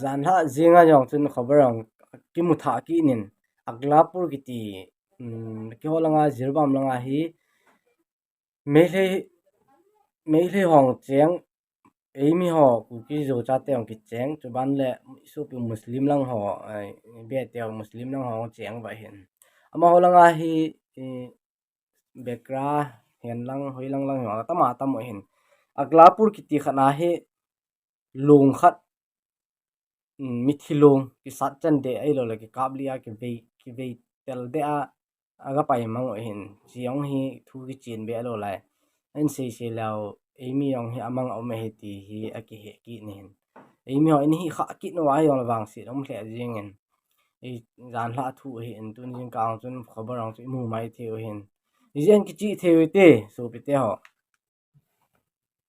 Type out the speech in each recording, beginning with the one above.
zan la zinga jong chun khabarang ki mutha ki nin aglapur kiti ki holanga Jiribam langa hi mehle hong cheng Amy ho Kuki-zo chate ang kicheng chuban le supi Muslim lang ho bete Muslim lang ho cheng ba hin ama holanga hi bekra hen lang hoi lang ho tama tamo hin aglapur kiti khana hi lung khat mithilung ki satchan de ai lo le ki kablia ki ve tel de aga pai mang hin chiong hi thu ki chin be lo lai an se lao Amy yong hi amang ome he ti hi aki he ki nin Amy ho in hi kha ki no wa yong wang si dom hle jingen e zan la thu hi in tun jing kaang chun khabar ang chu mu mai theu hin jen ki chi theu te so pi te ho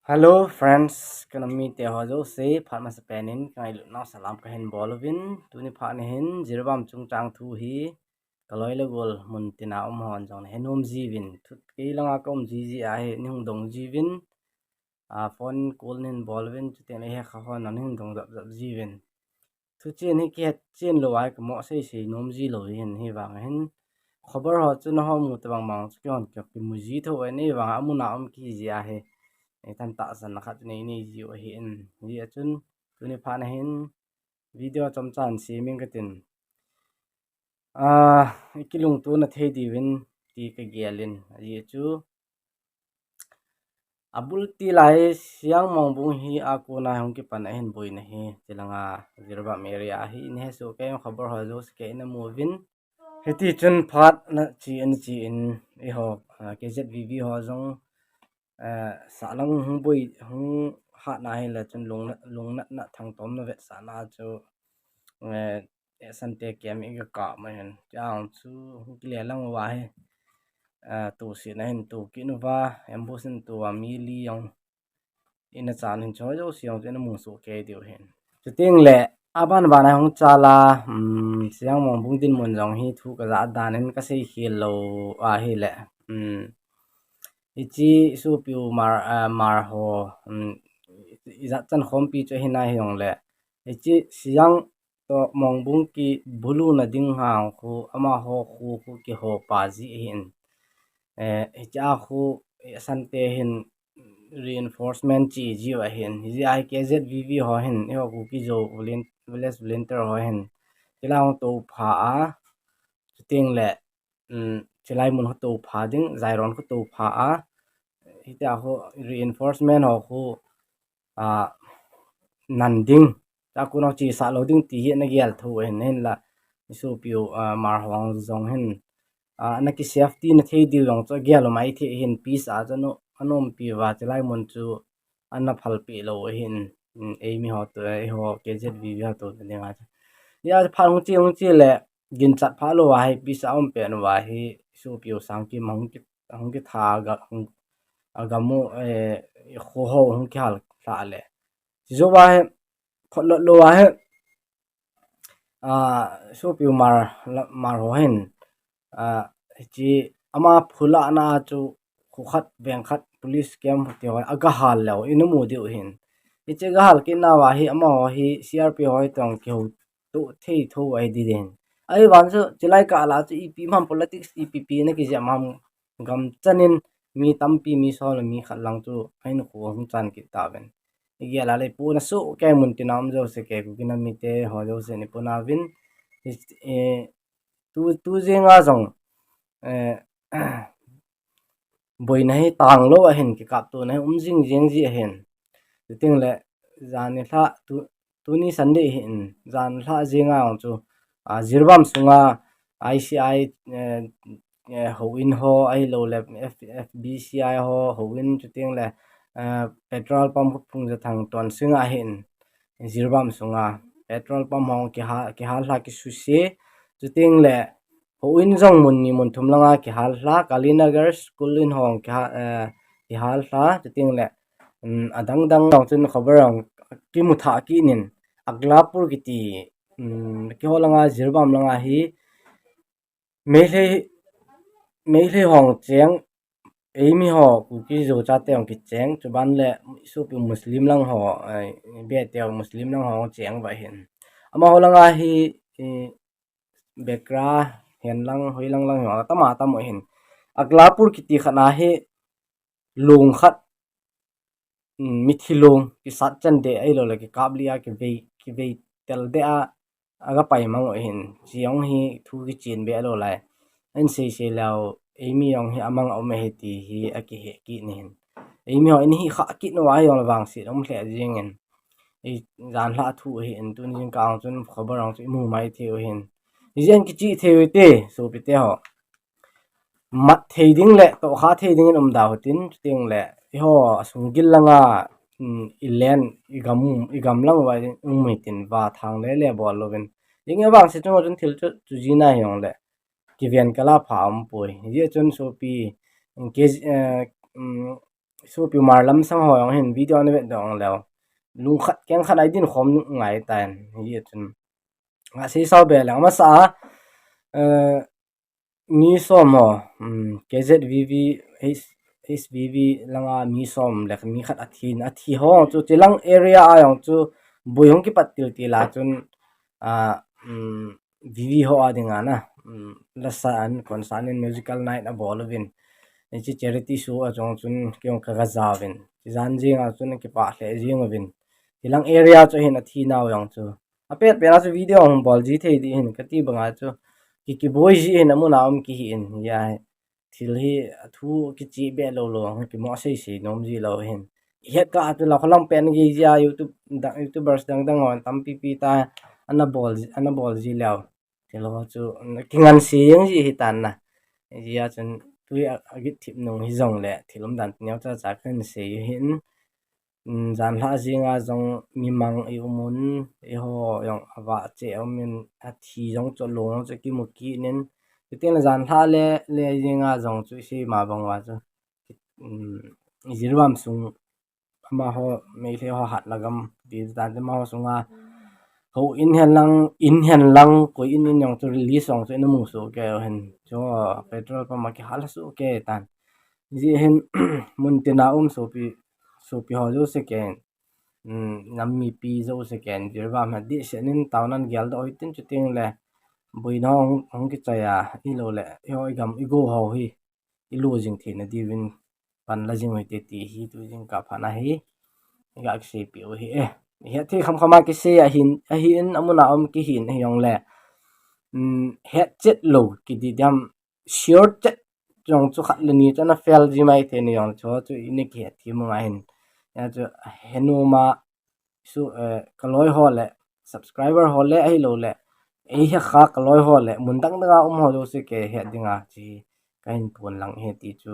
hello friends kana mi te ho jo se pharma spanin kai lu na salam ka hen bolovin tuni pha ne hen Jiribam chung chang thu hi kaloi le gol mun tina hon jong hen hom jiwin thut ke langa kom ji a he ning dong jiwin phone call nin bolovin chu te ne he kha hon an ning dong zap jiwin thu chen hi ke chen lo ai ko mo se nom ji lo hin hi wang hen khabar ho chu na ho mu te bang mang chu kon ke mu ji tho ne wang amuna ki ji a he tan ta san na khat nei ni ji o hi in ji achun tuni pha na hin video chomcha an si ming katin ikilung tu na thei di win ti ka gelin ji chu abul ti lai siang mong bung hi aku na hong ki pan hin boina hi tilanga Jiribam area hi in he so ke khabar ho jo ke na movin heti chun phat na chi in e ho KZVV ho jong salang hung boi hung ha na hi la chun lung na thang tom na ve sa na chu san te kem i ka ma hen chang chu ki le lang wa he tu si na hin tu ki nu wa embosin tu wa mi li yong ina chan hin cho jo siang chen mu so ke dio hen chu ting le aban ba na hung chala siang mong bung din mon jong hi thu ka za dan hen ka sei khil lo a hi le ichi su piu mar ho izat chan khom pi che hina hiong le ichi siang to mong bung ki bulu na ding hang khu ama ho khu ki ho pa ji hin cha khu san te hin reinforcement chi ji wa hin ji ai KZVV ho hin e ho Kuki-zo village volunteer ho hin chilang to pha a ting le chilai mun ho to pha ding zairon ho to pha a hita ho reinforcement ho khu nanding ta kuno chi sa loading ti hi na gel thu hen la su piu mar hwang zong hen na ki safety na thei di long cho gel mai the hin piece a chano anom pi wa chlai mon chu anna phal pi lo hin Amy ho to ho KZV ha to ne nga ya phal hung chi le gin chat pha lo wa hi piece a pe no wa hi su piu sang ki mong ki tha ga agamu kho ho hung kihal sa le zo wa he kholo lo wa he so piu mar ho hen chi ama phula na chu khat beng khat police cam ti ho aga hal lo inu mu di hin iche ga hal ki na wa hi ama ho hi CRP hoi tong ki ho tu thei tho ai di den ai wan so chilai ka la chu ep mam politics EPP na ki ja mam gam chanin mi tampi mi sol mi khalang chu ain ko hung chan ki ta ben ige la le pu na so ke mun ti nam jo se ke ku ki na mi te ho jo se ni pu na win tu jenga jong boina hi tang lo a hen ki kap tu na jing jeng ji hen ting le zan ni tha tuni sunday hin zan tha jenga ong chu Jiribam sunga ICI ho in ho ai lo le FBCI ho in chu ting le petrol pump phung ja thang ton singa hin Jiribam sunga petrol pump hong kihal la ki su se chu ting le ho in jong mun ni mun thum langa kihal la Kalinagar school in hong kihal la chu ting le adang dang chun khabar ang ki mutha ki nin aglapur kiti ki holanga Jiribam langa hi mehle hong cheng Amy ho Kuki-zo chate ang kicheng chuban le su pi Muslim lang ho bete Muslim lang ho cheng ba hin ama holanga hi bekra henlang hoilang lang yo tama tamo hin aglapur kiti khana he lung khat mithilong ki sat chan de ai lo la ki kablia ki ve tel de aga pai mango hin chiong hi thu ki chin be lo lai an se lao emi yong hi amang ome he ti hi aki he ki ni hin emi ho ni hi kha ki no wa yong wang si rom hle jingen ei zan la thu hi en tun jing kaang chun khabar ang chu mu mai theu hin jen ki chi theu te so pi te ho mat thei ding le to kha thei ding um da hotin ting le ho sungil langa ilen igam lang wa ummi tin wa thang le bol lovin yeng wang se chung chun thil chu jina yong le ki vian kala pham poi ye chun so pi ke so pi mar lam sang ho yong hin video ne ve dong le lung khat keng khat ai din khom ngai tan ye chun nga se sau be lang ma sa mi som ho KZVV HVV langa mi som lek mi khat athi ho chu chilang area ayong chu boyong ki patil ti la chun VV ho adinga na lasa an concern musical night a bolovin chi charity show a jong chun kyong ka gazawin zan jing a chun ki pa hle jing ovin chilang area chu hin athi naw yong chu apet pera chu video hong bol ji thei di hin kati banga chu ki boy ji hin amuna ki hin ya thil hi thu ki chi be lo ki mo sei nom ji lo hin het ka tu la kholam pen gi ja youtubers dang on tam pi ta ana bol ji law thilo chu kingan si yang ji hi tan na ya chen tu agit thip nong hi jong le thilom dan nyaw cha khan se hin zan la jinga jong mimang e umun e ho yong awa che omin a thi jong cho long che ki mu ki nen ten zan la le jinga jong chu si ma bang wa chu Jiribam sung ama ho me le ho hat lagam di dan ma ho sunga ho in hen lang ko in yong chu release song chu namu so ke hen cho petrol pa ma ki hal su ke tan ji hen mun tina so pi ho jo se ken nammi pi zo se ken Jiribam ha di senin taunan gyal do itin chuting le boina hong ki chaya i lo le ho igam igo ho hi i lo jing the na di win pan la jing hoite ti hi tu jing ka phana hi ga se pi o hi he thi khama ki se a hin amuna ki hin yong le het chet lo ki di dam short chet jong chu khat le ni chana fel ji mai the ni yong cho chu ini ki thi mo ngain ya chu henuma su kaloi ho le subscriber ho le ai lo le ei he kha kaloi ho le mun dang da ho do se ke he dinga chi kain pon lang he ti chu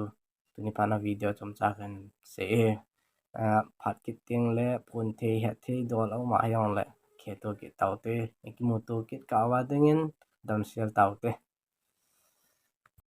tuni pana video chomcha kan se phat ki ting le pun the he the dol au ma yong le khe to ki tau te ki mo to ki ka wa dingin dam sel tau te